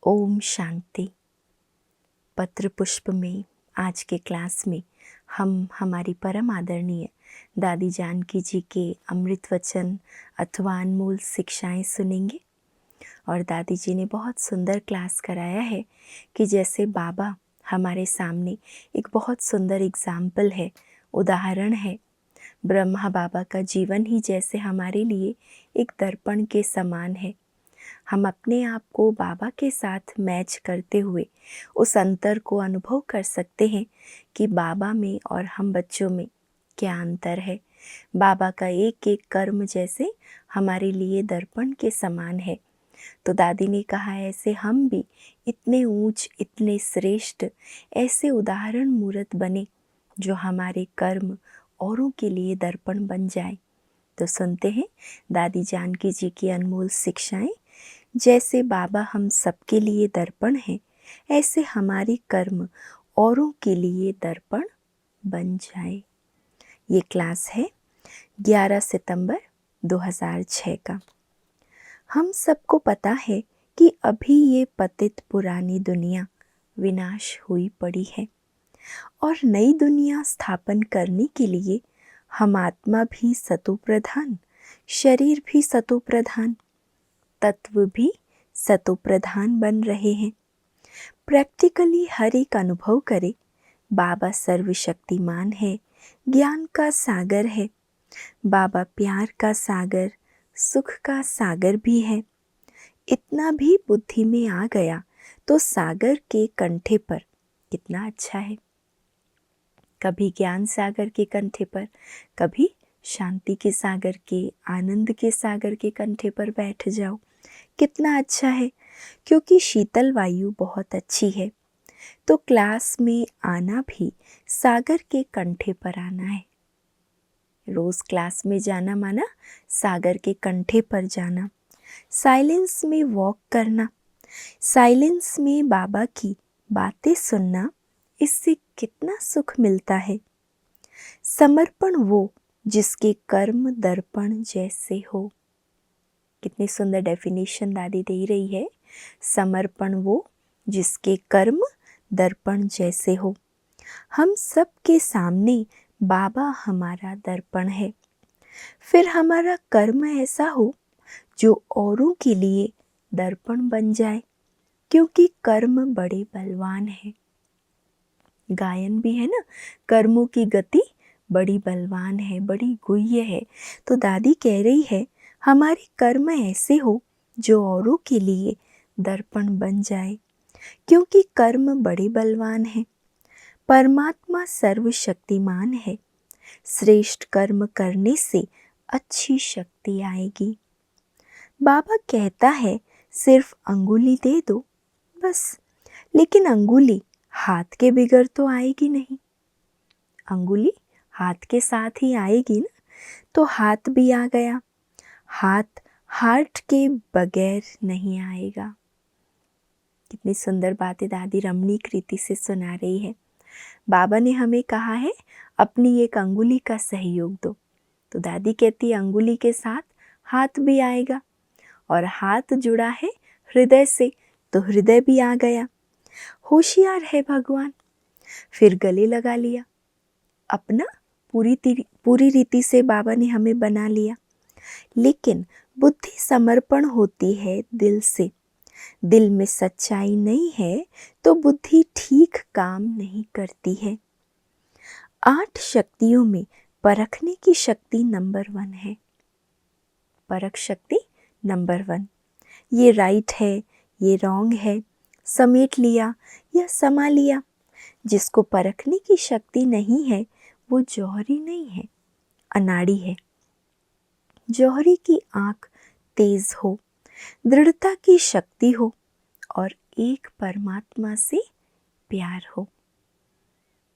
ओम शांति। पत्र पुष्प में आज के क्लास में हम हमारी परम आदरणीय दादी जानकी जी के अमृत वचन अथवा अनमोल शिक्षाएं सुनेंगे। और दादी जी ने बहुत सुंदर क्लास कराया है कि जैसे बाबा हमारे सामने एक बहुत सुंदर एग्जाम्पल है, उदाहरण है। ब्रह्मा बाबा का जीवन ही जैसे हमारे लिए एक दर्पण के समान है। हम अपने आप को बाबा के साथ मैच करते हुए उस अंतर को अनुभव कर सकते हैं कि बाबा में और हम बच्चों में क्या अंतर है। बाबा का एक एक कर्म जैसे हमारे लिए दर्पण के समान है। तो दादी ने कहा ऐसे हम भी इतने ऊंच, इतने श्रेष्ठ, ऐसे उदाहरण मूर्त बने जो हमारे कर्म औरों के लिए दर्पण बन जाए। तो सुनते हैं दादी जानकी जी की अनमोल शिक्षाएं। जैसे बाबा हम सबके लिए दर्पण हैं, ऐसे हमारे कर्म औरों के लिए दर्पण बन जाए। ये क्लास है 11 सितंबर 2006 का। हम सबको पता है कि अभी ये पतित पुरानी दुनिया विनाश हुई पड़ी है और नई दुनिया स्थापन करने के लिए हम आत्मा भी सतो प्रधान, शरीर भी सतो प्रधान, तत्व भी सतो प्रधान बन रहे हैं। प्रैक्टिकली हर एक अनुभव करे बाबा सर्वशक्तिमान है, ज्ञान का सागर है। बाबा प्यार का सागर, सुख का सागर भी है। इतना भी बुद्धि में आ गया तो सागर के कंठे पर कितना अच्छा है। कभी ज्ञान सागर के कंठे पर, कभी शांति के सागर के, आनंद के सागर के कंठे पर बैठ जाओ, कितना अच्छा है। क्योंकि शीतल वायु बहुत अच्छी है। तो क्लास में आना भी सागर के कंठे पर आना है। रोज क्लास में जाना माना सागर के कंठे पर जाना। साइलेंस में वॉक करना, साइलेंस में बाबा की बातें सुनना, इससे कितना सुख मिलता है। समर्पण वो जिसके कर्म दर्पण जैसे हो। कितनी सुंदर डेफिनेशन दादी दे रही है। समर्पण वो जिसके कर्म दर्पण जैसे हो। हम सब के सामने बाबा हमारा दर्पण है। फिर हमारा कर्म ऐसा हो जो औरों के लिए दर्पण बन जाए, क्योंकि कर्म बड़े बलवान है। गायन भी है ना, कर्मों की गति बड़ी बलवान है, बड़ी गुह्य है। तो दादी कह रही है हमारे कर्म ऐसे हो जो औरों के लिए दर्पण बन जाए, क्योंकि कर्म बड़े बलवान है। परमात्मा सर्वशक्तिमान है। श्रेष्ठ कर्म करने से अच्छी शक्ति आएगी। बाबा कहता है सिर्फ अंगुली दे दो बस, लेकिन अंगुली हाथ के बिगर तो आएगी नहीं। अंगुली हाथ के साथ ही आएगी ना। तो हाथ भी आ गया, हाथ हार्ट के बगैर नहीं आएगा। कितनी सुंदर बातें दादी रमणीक रीति से सुना रही है। बाबा ने हमें कहा है अपनी एक अंगुली का सहयोग दो। तो दादी कहती है अंगुली के साथ हाथ भी आएगा, और हाथ जुड़ा है हृदय से तो हृदय भी आ गया। होशियार है भगवान। फिर गले लगा लिया, अपना पूरी रीति से बाबा ने हमें बना लिया। लेकिन बुद्धि समर्पण होती है दिल से। दिल में सच्चाई नहीं है तो बुद्धि ठीक काम नहीं करती है। 8 शक्तियों में परखने की शक्ति नंबर 1 है। परख शक्ति नंबर 1। ये राइट है, ये रॉन्ग है, समेट लिया या समा लिया। जिसको परखने की शक्ति नहीं है वो जौहरी नहीं है, अनाड़ी है। जौहरी की आंख तेज हो, दृढ़ता की शक्ति हो और एक परमात्मा से प्यार हो।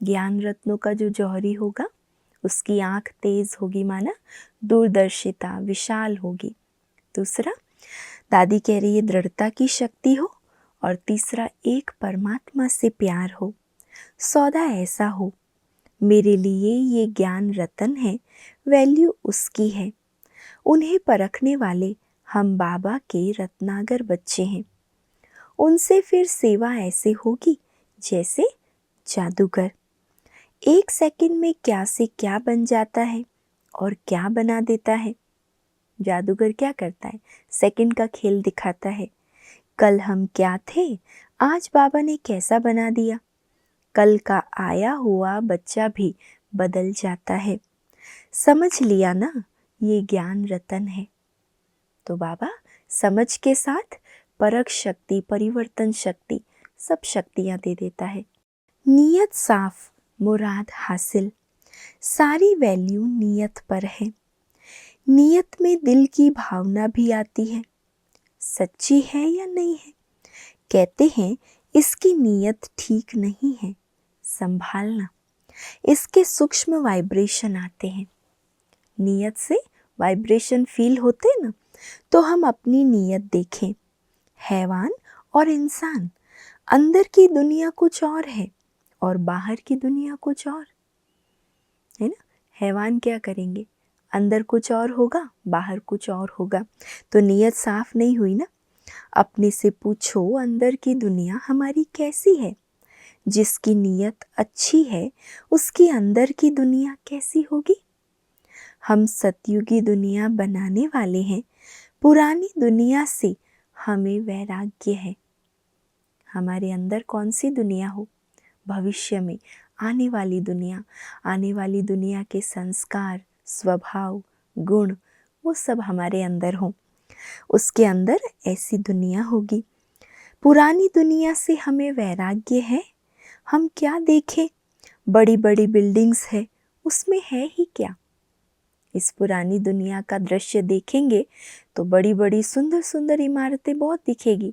ज्ञान रत्नों का जो जौहरी होगा उसकी आंख तेज होगी, माना दूरदर्शिता विशाल होगी। दूसरा दादी कह रही है दृढ़ता की शक्ति हो, और तीसरा एक परमात्मा से प्यार हो। सौदा ऐसा हो, मेरे लिए ये ज्ञान रतन है, वैल्यू उसकी है। उन्हें परखने वाले हम बाबा के रत्नागर बच्चे हैं। उनसे फिर सेवा ऐसे होगी जैसे जादूगर। 1 सेकंड में क्या से क्या बन जाता है और क्या बना देता है। जादूगर क्या करता है, सेकंड का खेल दिखाता है। कल हम क्या थे, आज बाबा ने कैसा बना दिया। कल का आया हुआ बच्चा भी बदल जाता है। समझ लिया ना, ये ज्ञान रतन है। तो बाबा समझ के साथ परख शक्ति, परिवर्तन शक्ति, सब शक्तियाँ दे देता है। नीयत साफ, मुराद हासिल। सारी वैल्यू नीयत पर है। नीयत में दिल की भावना भी आती है, सच्ची है या नहीं है। कहते हैं इसकी नीयत ठीक नहीं है, संभालना। इसके सूक्ष्म वाइब्रेशन आते हैं। नीयत से वाइब्रेशन फील होते हैं ना, तो हम अपनी नीयत देखें। हैवान और इंसान, अंदर की दुनिया कुछ और है और बाहर की दुनिया कुछ और है ना। हैवान क्या करेंगे, अंदर कुछ और होगा, बाहर कुछ और होगा। तो नीयत साफ नहीं हुई ना। अपने से पूछो अंदर की दुनिया हमारी कैसी है। जिसकी नीयत अच्छी है उसकी अंदर की दुनिया कैसी होगी। हम सतयुगी दुनिया बनाने वाले हैं। पुरानी दुनिया से हमें वैराग्य है। हमारे अंदर कौन सी दुनिया हो, भविष्य में आने वाली दुनिया, आने वाली दुनिया के संस्कार, स्वभाव, गुण, वो सब हमारे अंदर हो। उसके अंदर ऐसी दुनिया होगी। पुरानी दुनिया से हमें वैराग्य है। हम क्या देखें, बड़ी बड़ी बिल्डिंग्स है, उसमें है ही क्या। इस पुरानी दुनिया का दृश्य देखेंगे तो बड़ी बड़ी सुंदर सुंदर इमारतें बहुत दिखेगी,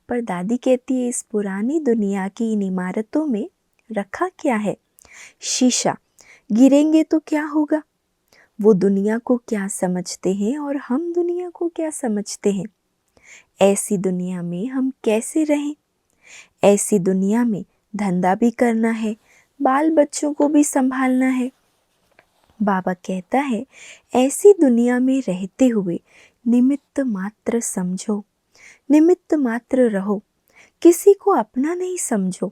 पर दादी कहती है इस पुरानी दुनिया की इन इमारतों में रखा क्या है, शीशा। गिरेंगे तो क्या होगा। वो दुनिया को क्या समझते हैं और हम दुनिया को क्या समझते हैं। ऐसी दुनिया में हम कैसे रहें। ऐसी दुनिया में धंधा भी करना है, बाल बच्चों को भी संभालना है। बाबा कहता है ऐसी दुनिया में रहते हुए निमित्त मात्र समझो, निमित्त मात्र रहो, किसी को अपना नहीं समझो।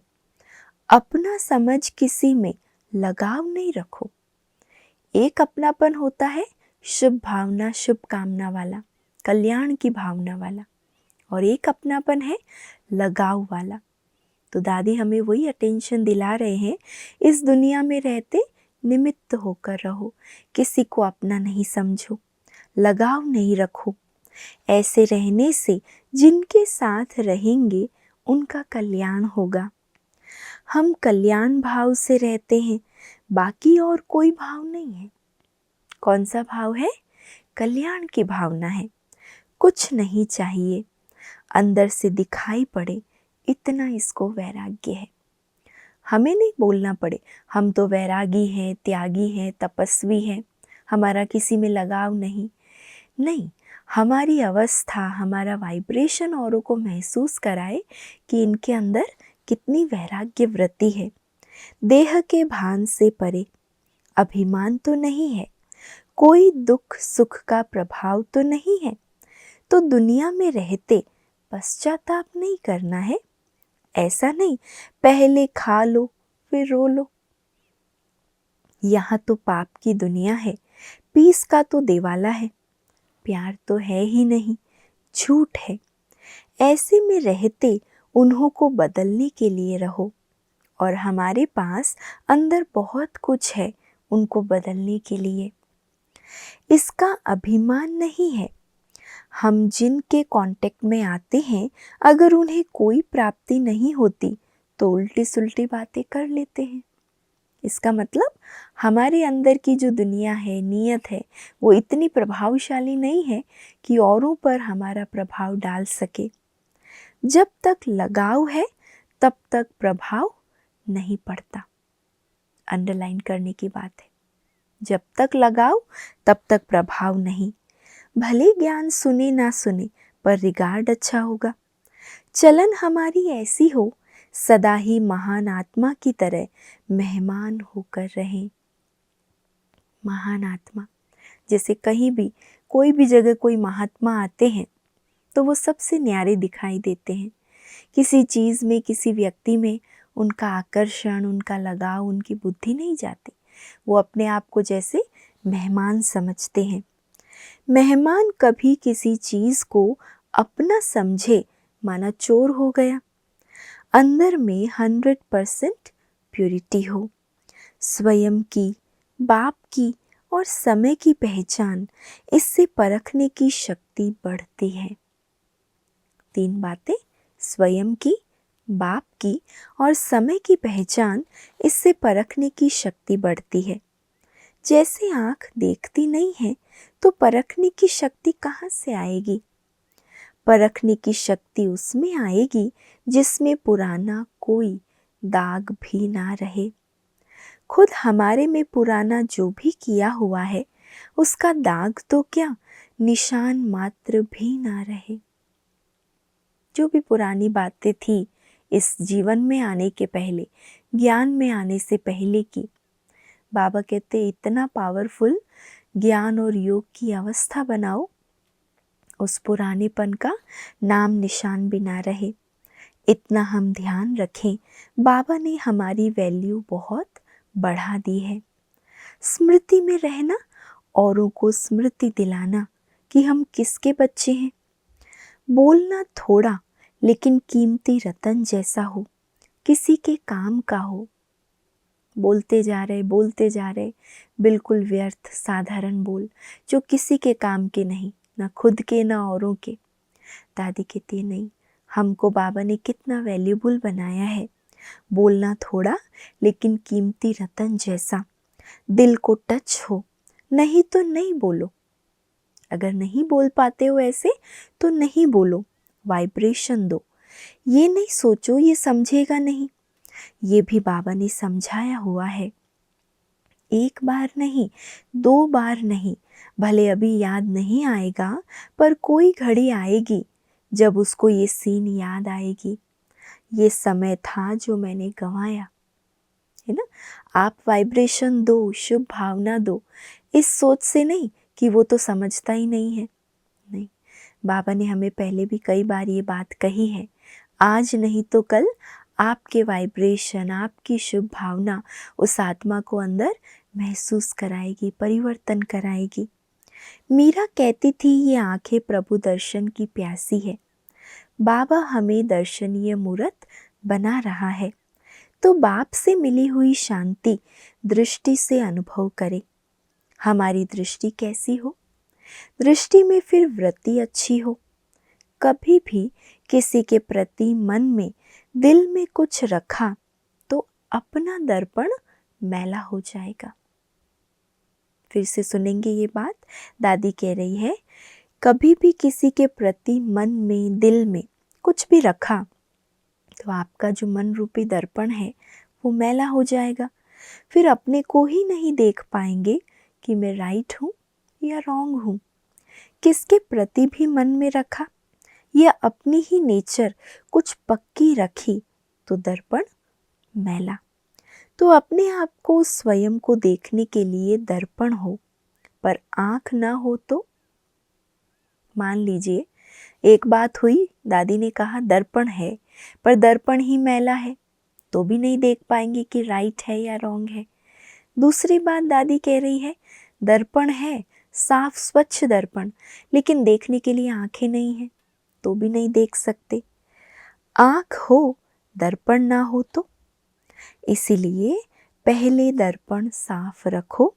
अपना समझ किसी में लगाव नहीं रखो। एक अपनापन होता है शुभ भावना, शुभ कामना वाला, कल्याण की भावना वाला, और एक अपनापन है लगाव वाला। तो दादी हमें वही अटेंशन दिला रहे हैं, इस दुनिया में रहते निमित्त होकर रहो, किसी को अपना नहीं समझो, लगाव नहीं रखो। ऐसे रहने से जिनके साथ रहेंगे उनका कल्याण होगा। हम कल्याण भाव से रहते हैं, बाकी और कोई भाव नहीं है। कौन सा भाव है, कल्याण की भावना है। कुछ नहीं चाहिए, अंदर से दिखाई पड़े इतना इसको वैराग्य है। हमें नहीं बोलना पड़े हम तो वैरागी हैं, त्यागी हैं, तपस्वी हैं, हमारा किसी में लगाव नहीं। नहीं, हमारी अवस्था, हमारा वाइब्रेशन औरों को महसूस कराए कि इनके अंदर कितनी वैराग्य वृत्ति है। देह के भान से परे अभिमान तो नहीं है, कोई दुख सुख का प्रभाव तो नहीं है। तो दुनिया में रहते पश्चाताप नहीं करना है। ऐसा नहीं पहले खा लो फिर रो लो। यहाँ तो पाप की दुनिया है, पीस का तो देवाला है, प्यार तो है ही नहीं, झूठ है। ऐसे में रहते उन्हों को बदलने के लिए रहो, और हमारे पास अंदर बहुत कुछ है उनको बदलने के लिए। इसका अभिमान नहीं है। हम जिनके कांटेक्ट में आते हैं, अगर उन्हें कोई प्राप्ति नहीं होती तो उल्टी सुल्टी बातें कर लेते हैं। इसका मतलब हमारे अंदर की जो दुनिया है, नीयत है, वो इतनी प्रभावशाली नहीं है कि औरों पर हमारा प्रभाव डाल सके। जब तक लगाव है तब तक प्रभाव नहीं पड़ता। अंडरलाइन करने की बात है, जब तक लगाव तब तक प्रभाव नहीं। भले ज्ञान सुने ना सुने पर रिगार्ड अच्छा होगा। चलन हमारी ऐसी हो, सदा ही महान आत्मा की तरह मेहमान होकर रहें। महान आत्मा, जैसे कहीं भी कोई भी जगह कोई महात्मा आते हैं तो वो सबसे न्यारे दिखाई देते हैं, किसी चीज़ में, किसी व्यक्ति में उनका आकर्षण, उनका लगाव, उनकी बुद्धि नहीं जाती। वो अपने आप को जैसे मेहमान समझते हैं। मेहमान कभी किसी चीज़ को अपना समझे माना चोर हो गया। अंदर में 100% प्यूरिटी हो, स्वयं की, बाप की और समय की पहचान, इससे परखने की शक्ति बढ़ती है। 3 बातें, स्वयं की, बाप की और समय की पहचान, इससे परखने की शक्ति बढ़ती है। जैसे आँख देखती नहीं है तो परखने की शक्ति कहाँ से आएगी? परखने की शक्ति उसमें आएगी जिसमें पुराना कोई दाग भी ना रहे। खुद हमारे में पुराना जो भी किया हुआ है उसका दाग तो क्या, निशान मात्र भी ना रहे। जो भी पुरानी बातें थी इस जीवन में आने के पहले, ज्ञान में आने से पहले की, बाबा कहते इतना पावरफुल ज्ञान और योग की अवस्था बनाओ उस पुरानेपन का नाम निशान भी ना रहे। इतना हम ध्यान रखें, बाबा ने हमारी वैल्यू बहुत बढ़ा दी है। स्मृति में रहना, औरों को स्मृति दिलाना कि हम किसके बच्चे हैं। बोलना थोड़ा लेकिन कीमती रतन जैसा हो, किसी के काम का हो। बोलते जा रहे बिल्कुल व्यर्थ साधारण बोल जो किसी के काम के नहीं, ना खुद के ना औरों के। दादी कहती नहीं, हमको बाबा ने कितना वैल्यूबल बनाया है। बोलना थोड़ा लेकिन कीमती रतन जैसा, दिल को टच हो, नहीं तो नहीं बोलो। अगर नहीं बोल पाते हो ऐसे तो नहीं बोलो, वाइब्रेशन दो। ये नहीं सोचो ये समझेगा नहीं, ये भी बाबा ने समझाया हुआ है। एक बार नहीं, 2 बार नहीं, भले अभी याद नहीं आएगा पर कोई घड़ी आएगी जब उसको ये सीन याद आएगी, ये समय था जो मैंने गंवाया, है ना। आप वाइब्रेशन दो, शुभ भावना दो, इस सोच से नहीं कि वो तो समझता ही नहीं है। नहीं, बाबा ने हमें पहले भी कई बार ये बात कही है, आज नहीं तो कल आपके वाइब्रेशन, आपकी शुभ भावना उस आत्मा को अंदर महसूस कराएगी, परिवर्तन कराएगी। मीरा कहती थी ये आंखें प्रभु दर्शन की प्यासी है। बाबा हमें दर्शनीय मूर्त बना रहा है तो बाप से मिली हुई शांति दृष्टि से अनुभव करें। हमारी दृष्टि कैसी हो? दृष्टि में फिर वृत्ति अच्छी हो। कभी भी किसी के प्रति मन में, दिल में कुछ रखा तो अपना दर्पण मैला हो जाएगा। फिर से सुनेंगे ये बात, दादी कह रही है, कभी भी किसी के प्रति मन में, दिल में कुछ भी रखा तो आपका जो मन रूपी दर्पण है वो मैला हो जाएगा। फिर अपने को ही नहीं देख पाएंगे कि मैं राइट हूँ या रॉन्ग हूँ। किसके प्रति भी मन में रखा या अपनी ही नेचर कुछ पक्की रखी तो दर्पण मैला। तो अपने आप को, स्वयं को देखने के लिए दर्पण हो, पर आँख ना हो तो। मान लीजिए एक बात हुई, दादी ने कहा दर्पण है पर दर्पण ही मैला है, तो भी नहीं देख पाएंगे कि राइट है या रॉन्ग है। दूसरी बात दादी कह रही है, दर्पण है, साफ स्वच्छ दर्पण, लेकिन देखने के लिए आंखें नहीं हैं, तो भी नहीं देख सकते। आँख हो, दर्पण ना हो तो। इसीलिए पहले दर्पण साफ रखो,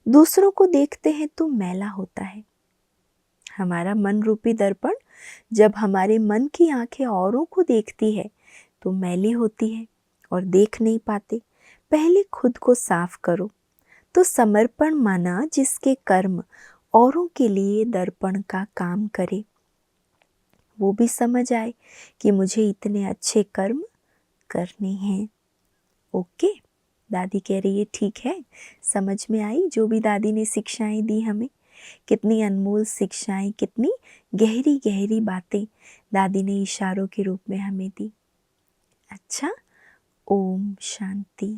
दूसरों को देखते हैं तो मैला होता है। हमारा मन रूपी दर्पण जब हमारे मन की आंखें औरों को देखती है तो मैली होती है और देख नहीं पाते। पहले खुद को साफ करो तो समर्पण माना जिसके कर्म औरों के लिए दर्पण का काम करे, वो भी समझ आए कि मुझे इतने अच्छे कर्म करने हैं। ओके, दादी कह रही है ठीक है, समझ में आई जो भी दादी ने शिक्षाएं दी हमें। कितनी अनमोल शिक्षाएं, कितनी गहरी गहरी बातें दादी ने इशारों के रूप में हमें दी। अच्छा, ओम शांति।